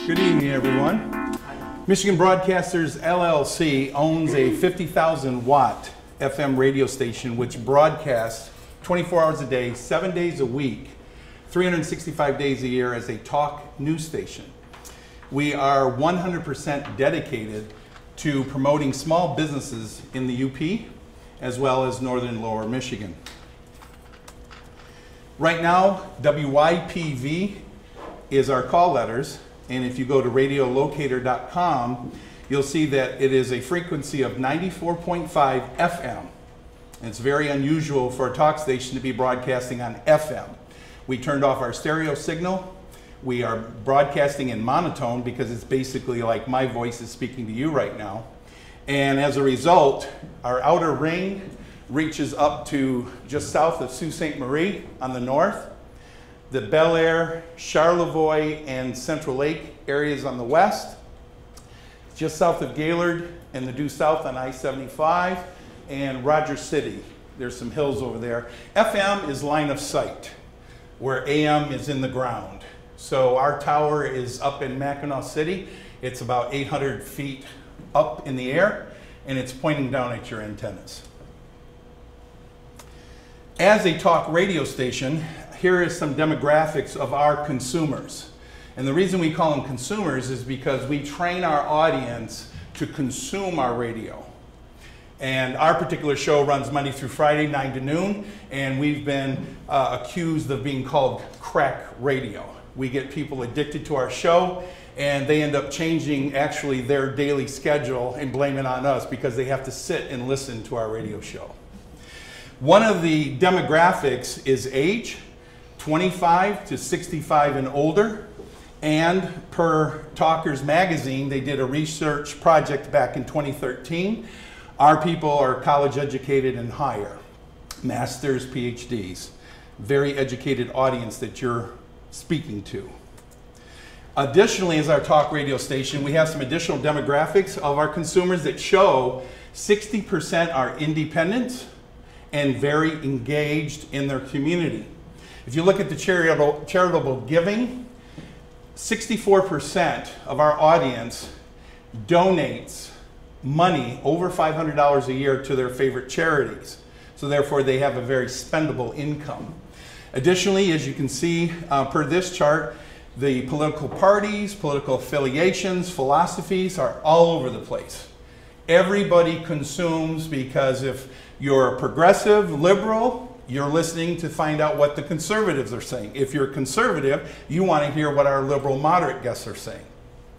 Good evening, everyone. Michigan Broadcasters LLC owns a 50,000 watt FM radio station which broadcasts 24 hours a day, 7 days a week, 365 days a year as a talk news station. We are 100% dedicated to promoting small businesses in the UP as well as northern lower Michigan. Right now, WYPV is our call letters, and if you go to radiolocator.com, you'll see that it is a frequency of 94.5 FM. And it's very unusual for a talk station to be broadcasting on FM. We turned off our stereo signal. We are broadcasting in monotone because it's basically like my voice is speaking to you right now. And as a result, our outer ring reaches up to just south of Sault Ste. Marie on the north, the Bel Air, Charlevoix, and Central Lake areas on the west, just south of Gaylord and the due south on I-75, and Rogers City. There's some hills over there. FM is line of sight, where AM is in the ground. So our tower is up in Mackinac City. It's about 800 feet up in the air, and it's pointing down at your antennas. As a talk radio station, here is some demographics of our consumers. And the reason we call them consumers is because we train our audience to consume our radio. And our particular show runs Monday through Friday, 9 to noon, and we've been accused of being called crack radio. We get people addicted to our show, and they end up changing actually their daily schedule and blame it on us because they have to sit and listen to our radio show. One of the demographics is age, 25 to 65 and older, and per Talkers Magazine, they did a research project back in 2013. Our people are college educated and higher, masters, PhDs, very educated audience that you're speaking to. Additionally, as our talk radio station, we have some additional demographics of our consumers that show 60% are independent and very engaged in their community. If you look at the charitable giving, 64% of our audience donates money over $500 a year to their favorite charities. So therefore they have a very spendable income. Additionally, as you can see per this chart, the political parties, political affiliations, philosophies are all over the place. Everybody consumes because if you're a progressive, liberal, you're listening to find out what the conservatives are saying. If you're conservative, you want to hear what our liberal moderate guests are saying.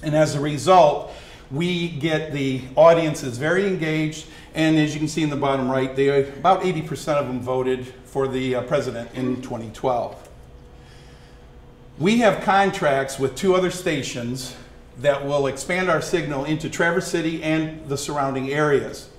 And as a result, we get the audiences very engaged, and as you can see in the bottom right, about 80% of them voted for the president in 2012. We have contracts with 2 other stations that will expand our signal into Traverse City and the surrounding areas.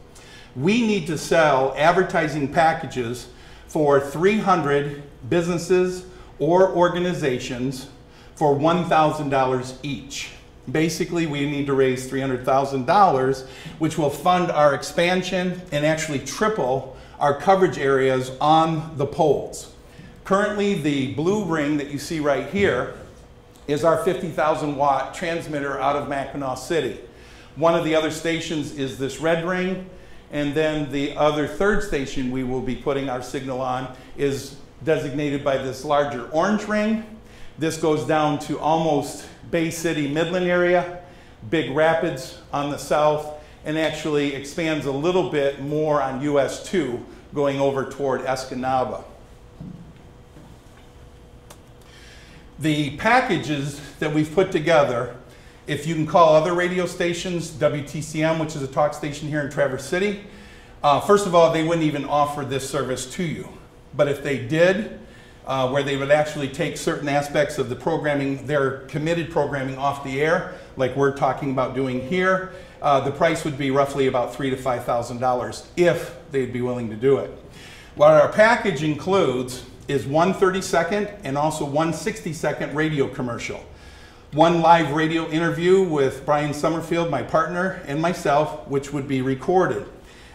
We need to sell advertising packages for 300 businesses or organizations for $1,000 each. Basically, we need to raise $300,000, which will fund our expansion and actually triple our coverage areas on the poles. Currently, the blue ring that you see right here is our 50,000 watt transmitter out of Mackinac City. One of the other stations is this red ring, and then the other third station we will be putting our signal on is designated by this larger orange ring. This goes down to almost Bay City, Midland area, Big Rapids on the south, and actually expands a little bit more on US 2 going over toward Escanaba. The packages that we've put together, if you can call other radio stations, WTCM, which is a talk station here in Traverse City, first of all, they wouldn't even offer this service to you. But if they did, where they would actually take certain aspects of the programming, their committed programming off the air, like we're talking about doing here, the price would be roughly about $3,000 to $5,000 if they'd be willing to do it. What our package includes is one 30-second and also one 60-second radio commercial. One live radio interview with Brian Summerfield, my partner, and myself, which would be recorded.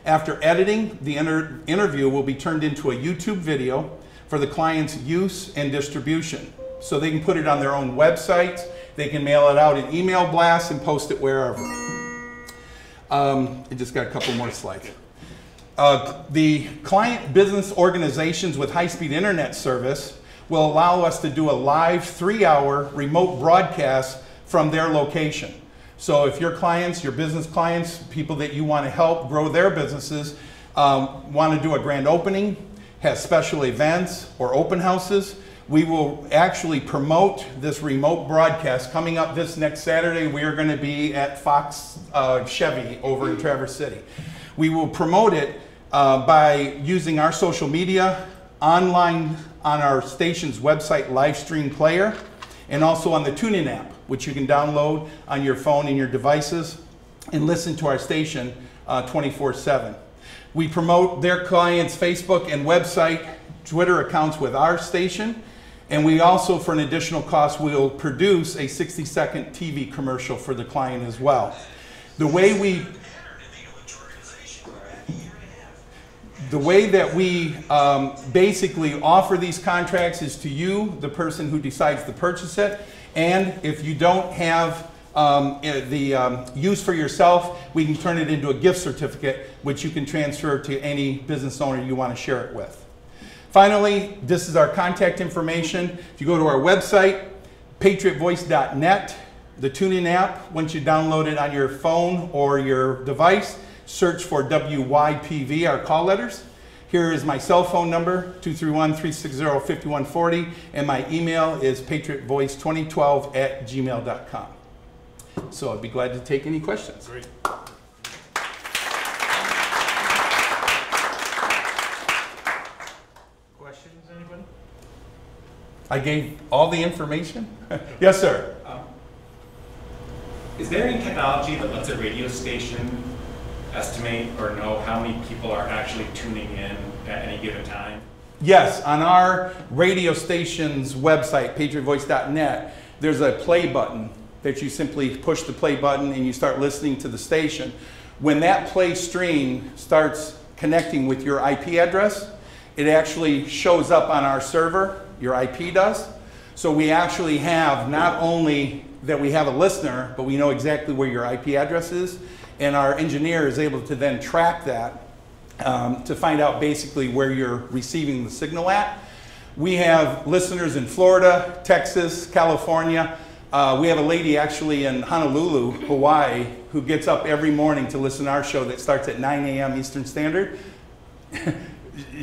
After editing, the interview will be turned into a YouTube video for the client's use and distribution. So they can put it on their own website, they can mail it out in email blasts and post it wherever. I just got a couple more slides. The client business organizations with high-speed internet service will allow us to do a live 3-hour remote broadcast from their location. So if your clients, your business clients, people that you want to help grow their businesses, want to do a grand opening, have special events or open houses, we will actually promote this remote broadcast. Coming up this next Saturday, we are going to be at Fox Chevy over in Traverse City. We will promote it by using our social media, online on our station's website live stream player, and also on the TuneIn app, which you can download on your phone and your devices and listen to our station 24/7. We promote their clients' Facebook and website, Twitter accounts with our station, and we also, for an additional cost, will produce a 60-second TV commercial for the client as well. The way that we basically offer these contracts is to you, the person who decides to purchase it, and if you don't have the use for yourself, we can turn it into a gift certificate, which you can transfer to any business owner you want to share it with. Finally, this is our contact information. If you go to our website, patriotvoice.net, the TuneIn app, once you download it on your phone or your device, search for WYPV, our call letters. Here is my cell phone number, 231-360-5140, and my email is patriotvoice2012@gmail.com. So I'd be glad to take any questions. Great. Questions, anybody? I gave all the information? Yes, sir. Is there any technology that lets a radio station estimate or know how many people are actually tuning in at any given time? Yes, on our radio station's website, patriotvoice.net, there's a play button that you simply push the play button and you start listening to the station. When that play stream starts connecting with your IP address, it actually shows up on our server, your IP does. So we actually have not only that we have a listener, but we know exactly where your IP address is, and our engineer is able to then track that to find out basically where you're receiving the signal at. We have listeners in Florida, Texas, California. We have a lady actually in Honolulu, Hawaii, who gets up every morning to listen to our show that starts at 9 a.m. Eastern Standard.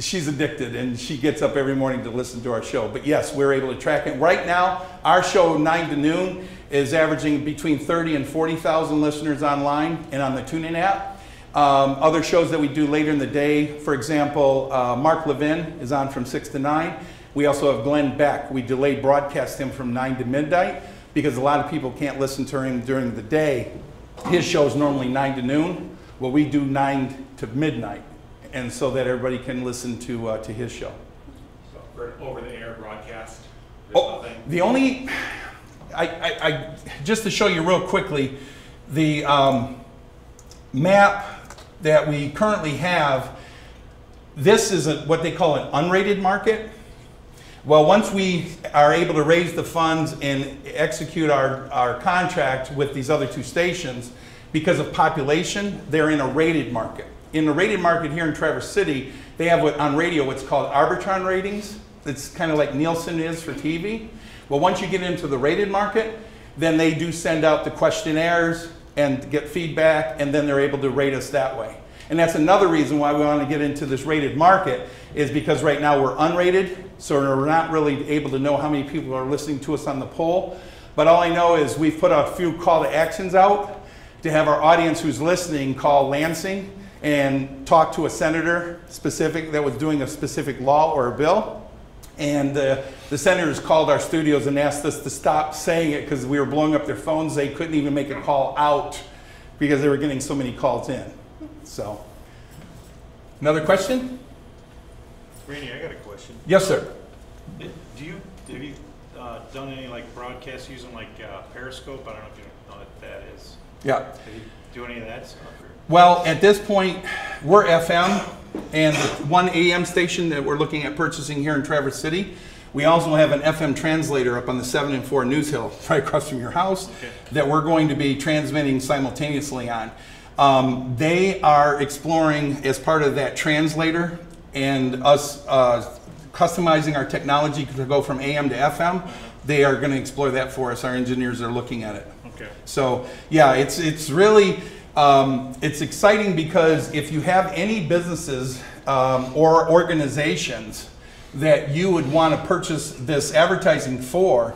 She's addicted and she gets up every morning to listen to our show. But yes, we're able to track it. Right now, our show 9 to noon is averaging between 30 and 40,000 listeners online and on the TuneIn app. Other shows that we do later in the day, for example, Mark Levin is on from 6 to 9. We also have Glenn Beck. We delay broadcast him from 9 to midnight because a lot of people can't listen to him during the day. His show is normally 9 to noon. Well, we do 9 to midnight, and so that everybody can listen to his show. So for over-the-air broadcast, Oh, the only, just to show you real quickly, the map that we currently have, this is what they call an unrated market. Well, once we are able to raise the funds and execute our contract with these other two stations, because of population, they're in a rated market. In the rated market here in Traverse City, they have on radio what's called Arbitron ratings. It's kind of like Nielsen is for TV. Well, once you get into the rated market, then they do send out the questionnaires and get feedback, and then they're able to rate us that way. And that's another reason why we want to get into this rated market, is because right now we're unrated, so we're not really able to know how many people are listening to us on the poll. But all I know is we've put a few call to actions out to have our audience who's listening call Lansing and talk to a senator specific that was doing a specific law or a bill. And the senators called our studios and asked us to stop saying it because we were blowing up their phones. They couldn't even make a call out because they were getting so many calls in. So, another question? Randy, I got a question. Yes, sir. Have you done any like broadcasts using like Periscope? I don't know if you know what that is. Yeah. Have you do any of that stuff? Or? Well, at this point, we're FM, and the one AM station that we're looking at purchasing here in Traverse City. We also have an FM translator up on the 7 and 4 News Hill, right across from your house, that we're going to be transmitting simultaneously on. They are exploring, as part of that translator and us customizing our technology to go from AM to FM, they are going to explore that for us. Our engineers are looking at it. Okay. So yeah, it's really, it's exciting because if you have any businesses or organizations that you would want to purchase this advertising for,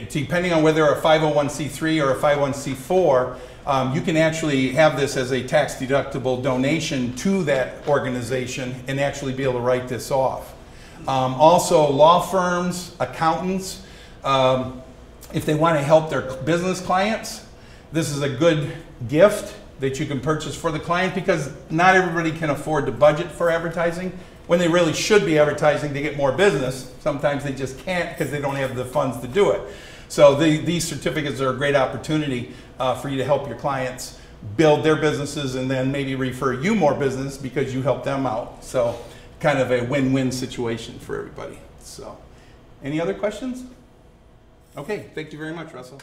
depending on whether a 501c3 or a 501c4, you can actually have this as a tax deductible donation to that organization and actually be able to write this off. Also, law firms, accountants, if they want to help their business clients, this is a good gift that you can purchase for the client, because not everybody can afford to budget for advertising when they really should be advertising to get more business. Sometimes they just can't because they don't have the funds to do it. So these certificates are a great opportunity for you to help your clients build their businesses and then maybe refer you more business because you help them out. So kind of a win-win situation for everybody. So any other questions? Okay, thank you very much, Russell.